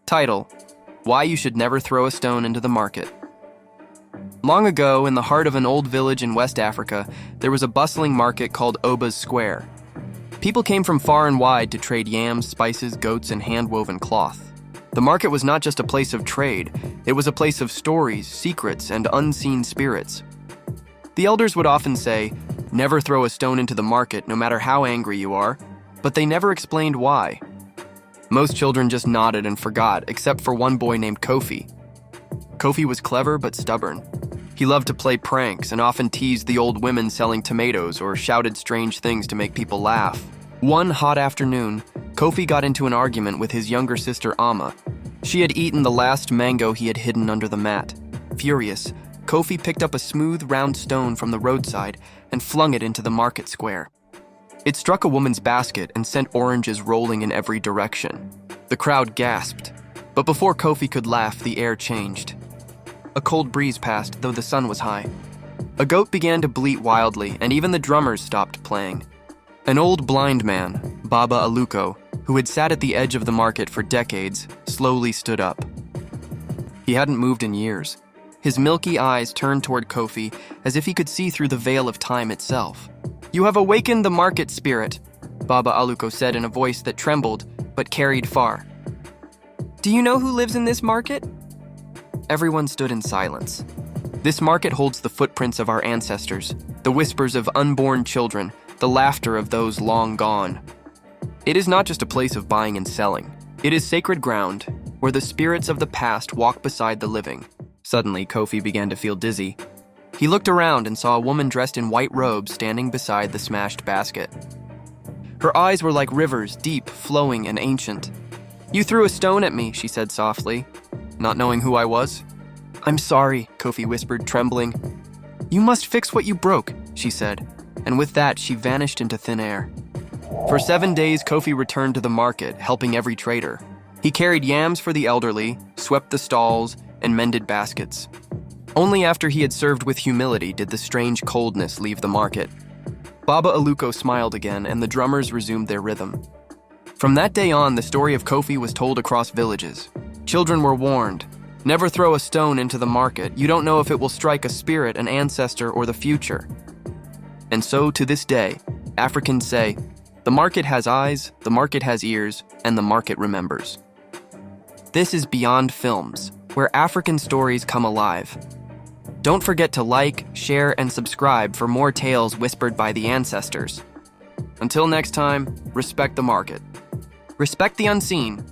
Title: Why You Should Never Throw a Stone into the Market. Long ago, in the heart of an old village in West Africa, there was a bustling market called Oba's Square. People came from far and wide to trade yams, spices, goats, and hand-woven cloth. The market was not just a place of trade, it was a place of stories, secrets, and unseen spirits. The elders would often say, "Never throw a stone into the market, no matter how angry you are," but they never explained why. Most children just nodded and forgot, except for one boy named Kofi. Kofi was clever but stubborn. He loved to play pranks and often teased the old women selling tomatoes or shouted strange things to make people laugh. One hot afternoon, Kofi got into an argument with his younger sister Amma. She had eaten the last mango he had hidden under the mat. Furious, Kofi picked up a smooth, round stone from the roadside and flung it into the market square. It struck a woman's basket and sent oranges rolling in every direction. The crowd gasped, but before Kofi could laugh, the air changed. A cold breeze passed, though the sun was high. A goat began to bleat wildly, and even the drummers stopped playing. An old blind man, Baba Aluko, who had sat at the edge of the market for decades, slowly stood up. He hadn't moved in years. His milky eyes turned toward Kofi as if he could see through the veil of time itself. "You have awakened the market spirit," Baba Aluko said in a voice that trembled but carried far. "Do you know who lives in this market?" Everyone stood in silence. This market holds the footprints of our ancestors, the whispers of unborn children, the laughter of those long gone. It is not just a place of buying and selling. It is sacred ground where the spirits of the past walk beside the living. Suddenly, Kofi began to feel dizzy. He looked around and saw a woman dressed in white robes standing beside the smashed basket. Her eyes were like rivers, deep, flowing, and ancient. "You threw a stone at me," she said softly, not knowing who I was. "I'm sorry," Kofi whispered, trembling. "You must fix what you broke," she said, and with that, she vanished into thin air. For 7 days, Kofi returned to the market, helping every trader. He carried yams for the elderly, swept the stalls, and mended baskets. Only after he had served with humility did the strange coldness leave the market. Baba Aluko smiled again, and the drummers resumed their rhythm. From that day on, the story of Kofi was told across villages. Children were warned, "Never throw a stone into the market. You don't know if it will strike a spirit, an ancestor, or the future." And so, to this day, Africans say, "The market has eyes, the market has ears, and the market remembers." This is BeyondFilmz, where African stories come alive. Don't forget to like, share, and subscribe for more tales whispered by the ancestors. Until next time, respect the market. Respect the unseen,